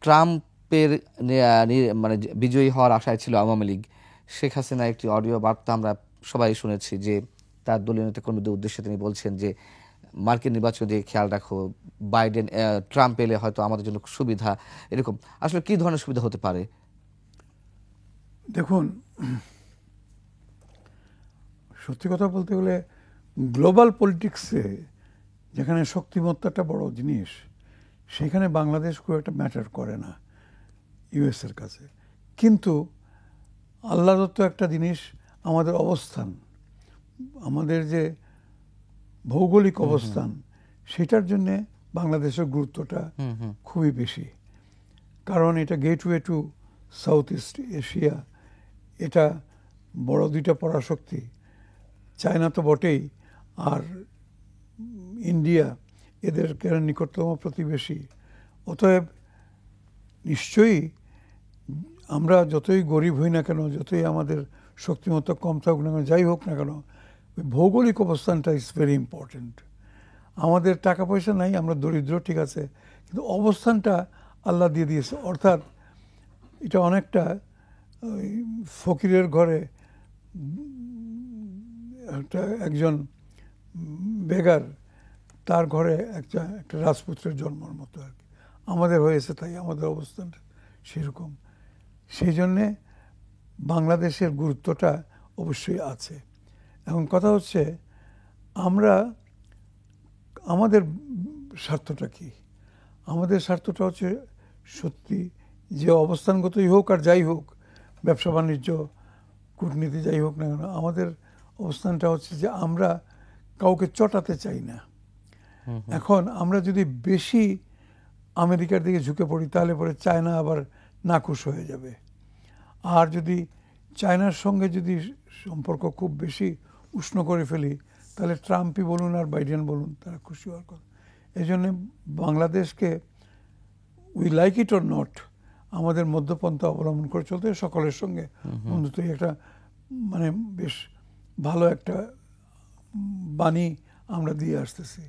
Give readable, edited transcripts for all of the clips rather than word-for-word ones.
ট্রাম্পের মানে বিজয়ী হওয়ার আশায় ছিল আওয়ামী লীগ। শেখ হাসিনা একটি অডিও বার্তা আমরা সবাই শুনেছি যে তার দলীয় নেতাকর্মীদের উদ্দেশ্যে তিনি বলছেন যে মার্কিন নির্বাচন দিয়ে খেয়াল রাখো, বাইডেন ট্রাম্প এলে হয়তো আমাদের জন্য সুবিধা, এরকম আসলে কি ধরনের সুবিধা হতে পারে? দেখুন, সত্যি কথা বলতে গেলে গ্লোবাল পলিটিক্সে যেখানে শক্তিমত্তাটা বড় জিনিস, সেখানে বাংলাদেশ খুব একটা ম্যাটার করে না ইউএসের কাছে। কিন্তু আল্লাহ দত্ত একটা জিনিস, আমাদের অবস্থান, আমাদের যে ভৌগোলিক অবস্থান, সেটার জন্যে বাংলাদেশের গুরুত্বটা খুবই বেশি। কারণ এটা gateway to south east Asia, এটা বড় দুইটা পরাশক্তি, চায়না তো বটেই, আর ইন্ডিয়া এদের নিকটতম প্রতিবেশী। অতএব নিশ্চয়ই আমরা যতই গরিব হই না কেন, যতই আমাদের শক্তিমত্তা কম থাকুক না কেন, যাই হোক না কেন, ওই ভৌগোলিক অবস্থানটা ইজ ভেরি ইম্পর্টেন্ট। আমাদের টাকা পয়সা নাই, আমরা দরিদ্র, ঠিক আছে, কিন্তু অবস্থানটা আল্লাহ দিয়ে দিয়েছে। অর্থাৎ এটা অনেকটা ওই ফকিরের ঘরে একজন বেগার, তার ঘরে একটা রাজপুত্রের জন্মের মতো আর কি আমাদের হয়েছে। তাই আমাদের অবস্থানটা সেরকম। সেই জন্যে বাংলাদেশের গুরুত্বটা অবশ্যই আছে। এখন কথা হচ্ছে, আমরা আমাদের স্বার্থটা কি? আমাদের স্বার্থটা হচ্ছে সত্যি যে অবস্থানগতই হোক আর যাই হোক, ব্যবসা বাণিজ্য, কূটনীতি যাই হোক না কেন, আমাদের অবস্থানটা হচ্ছে যে আমরা কাউকে চটাতে চাই না। এখন আমরা যদি বেশি আমেরিকার দিকে ঝুঁকে পড়ি, তাহলে পরে চায়না আবার নাখুশ হয়ে যাবে। আর যদি চায়নার সঙ্গে যদি সম্পর্ক খুব বেশি উষ্ণ করে ফেলি, তাহলে ট্রাম্পই বলুন আর বাইডেন বলুন, তারা খুশি হওয়ার কথা। এই জন্যে বাংলাদেশকে, we like it or not, আমাদের মধ্যপন্থা অবলম্বন করে চলতে সকলের সঙ্গে বন্ধুত্ব, একটা মানে বেশ ভালো একটা বাণী আমরা দিয়ে আসতেছি,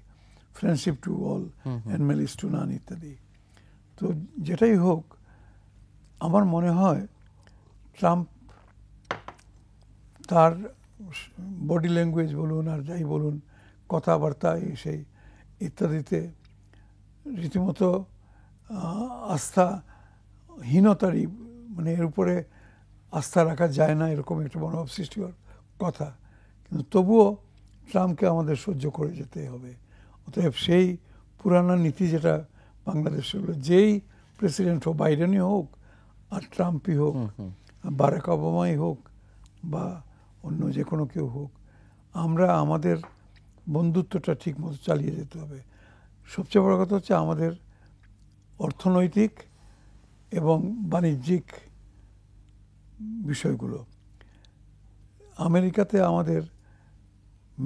friendship to all and malice to none ইত্যাদি। তো যেটাই হোক, আমার মনে হয় ট্রাম্প তার বডি ল্যাঙ্গুয়েজ বলুন আর যাই বলুন, কথাবার্তা সেই ইত্যাদিতে রীতিমতো আস্থাহীনতারই, মানে এর উপরে আস্থা রাখা যায় না এরকম একটা মনোভাব সৃষ্টি হওয়ার কথা। কিন্তু তবুও ট্রাম্পকে আমাদের সহ্য করে যেতে হবে। অতএব সেই পুরানো নীতি যেটা বাংলাদেশে হলো, যেই প্রেসিডেন্ট হোক, বাইডেনই হোক আর ট্রাম্পই হোক, বারাক ওবামাই হোক বা অন্য যে কোনো কেউ হোক, আমরা আমাদের বন্ধুত্বটা ঠিক মতো চালিয়ে যেতে হবে। সবচেয়ে বড় কথা হচ্ছে আমাদের অর্থনৈতিক এবং বাণিজ্যিক বিষয়গুলো। আমেরিকাতে আমাদের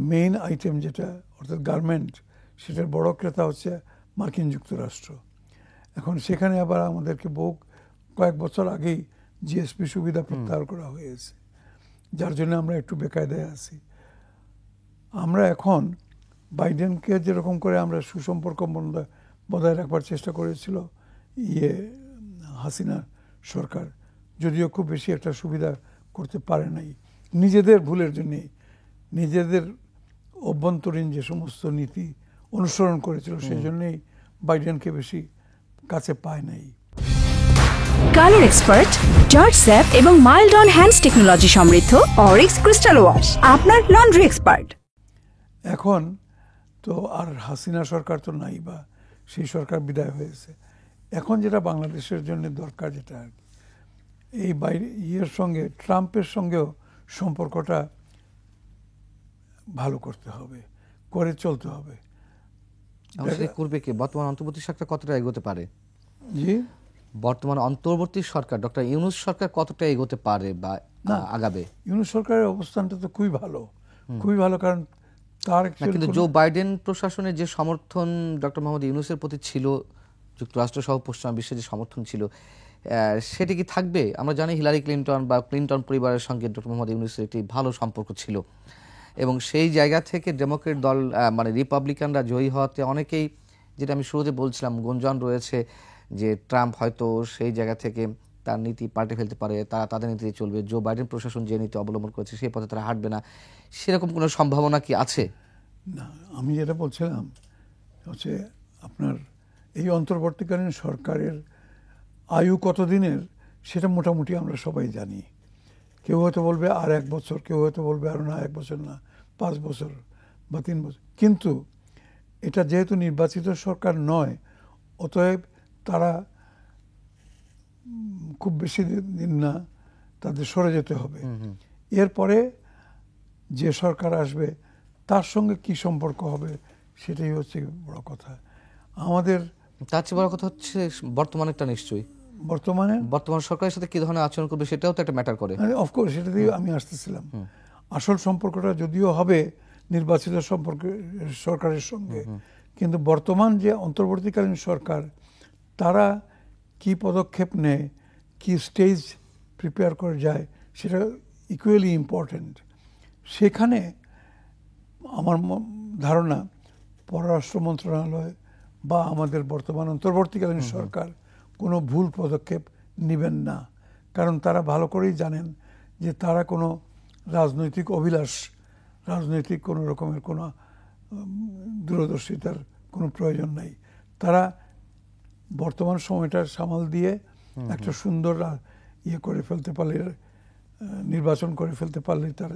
মেইন আইটেম যেটা, অর্থাৎ গার্মেন্ট, সেটার বড় ক্রেতা হচ্ছে মার্কিন যুক্তরাষ্ট্র। এখন সেখানে আবার আমাদেরকে কয়েক বছর আগেই জিএসপি সুবিধা প্রত্যাহার করা হয়েছে, যার জন্য আমরা একটু বেকায়দায় আছি। আমরা এখন বাইডেনকে যেরকম করে আমরা সুসম্পর্ক বজায় রাখবার চেষ্টা করেছিল হাসিনা সরকার, যদিও খুব বেশি একটা সুবিধা করতে পারে নাই, নিজেদের ভুলের জন্যেই, নিজেদের অভ্যন্তরীণ যে সমস্ত নীতি অনুসরণ করেছিল, সেই জন্যেই বাইডেনকে বেশি কাছে পায় নাই। কালার এক্সপার্ট, জর্জ স্যাপ এবং মাইল্ড অন হ্যান্ডস টেকনোলজি সমৃদ্ধ অরিক্স ক্রিস্টাল ওয়াশ, আপনার লন্ড্রি এক্সপার্ট। এখন তো আর হাসিনা সরকার তো নাই, বা সেই সরকার বিদায় হয়েছে। এখন যেটা বাংলাদেশের জন্য দরকার, যেটা আর কি, এই ইয়ের সঙ্গে, ট্রাম্পের সঙ্গেও সম্পর্কটা ভালো করতে হবে, করে চলতে হবে। করবে কি? বর্তমান অন্তর্বর্তী সরকার কতটা এগোতে পারে? জি, বর্তমান অন্তর্বর্তী সরকার ডক্টর ইউনূস সরকার কতটা এগোতে পারে বা আগাবে? ইউনূস সরকারের অবস্থানটা তো খুবই ভালো, খুবই ভালো। কারণ তার কিন্তু জো বাইডেন প্রশাসনের যে সমর্থন ডক্টর মোহাম্মদ ইউনূসের প্রতি ছিল, যুক্তরাষ্ট্র সহ পশ্চিমা বিশ্বের যে সমর্থন ছিল, সেটি কি থাকবে? আমরা জানি হিলারি ক্লিন্টন বা ক্লিন্টন পরিবারের সঙ্গে ডক্টর মোহাম্মদ ইউনূসের একটি ভালো সম্পর্ক ছিল, এবং সেই জায়গা থেকে ডেমোক্রেট দল মানে রিপাবলিকানরা জয়ী হওয়াতে অনেকেই, যেটা আমি শুরুতে বলছিলাম, গুঞ্জন রয়েছে যে ট্রাম্প হয়তো সেই জায়গা থেকে তার নীতি পাল্টে ফেলতে পারে, তারা তাদের নীতিতে চলবে, জো বাইডেন প্রশাসন যে নীতি অবলম্বন করেছে সেই পথে তারা হাঁটবে না, সেরকম কোনো সম্ভাবনা কি আছে? না, আমি যেটা বলছিলাম হচ্ছে আপনার এই অন্তর্বর্তীকালীন সরকারের আয়ু কতদিনের সেটা মোটামুটি আমরা সবাই জানি। কেউ হয়তো বলবে আর 1 বছর, কেউ হয়তো বলবে আরো না 1 বছর না 5 বছর বা 3 বছর, কিন্তু এটা যেহেতু নির্বাচিত সরকার নয়, অতএব তারা খুব বেশি দিন না তাদের সরে যেতে হবে। এরপরে যে সরকার আসবে তার সঙ্গে কি সম্পর্ক হবে সেটাই হচ্ছে বড় কথা। আমাদের তার চেয়ে বড় কথা হচ্ছে বর্তমানেরটা নিশ্চয়ই, বর্তমান সরকারের সাথে কি ধরনের আচরণ করবে সেটাও তো একটা ম্যাটার করে। অফকোর্স সেটা দিয়ে আমি আসতেছিলাম। আসল সম্পর্কটা যদিও হবে নির্বাচিত সরকারের সঙ্গে, কিন্তু বর্তমান যে অন্তর্বর্তীকালীন সরকার তারা কি পদক্ষেপ নেয়, কি স্টেজ প্রিপেয়ার করে যায়, সেটা ইকুয়ালি ইম্পর্টেন্ট। সেখানে আমার ধারণা পররাষ্ট্র মন্ত্রণালয় বা আমাদের বর্তমান অন্তর্বর্তীকালীন সরকার কোনো ভুল পদক্ষেপ নেবেন না, কারণ তারা ভালো করেই জানেন যে তারা কোনো রাজনৈতিক অভিলাষ, রাজনৈতিক কোনো রকমের কোনো দূরদর্শিতার কোনো প্রয়োজন নাই। তারা বর্তমান সময়টা সামাল দিয়ে একটা সুন্দর ইয়ে করে ফেলতে পারলে, নির্বাচন করে ফেলতে পারলে তার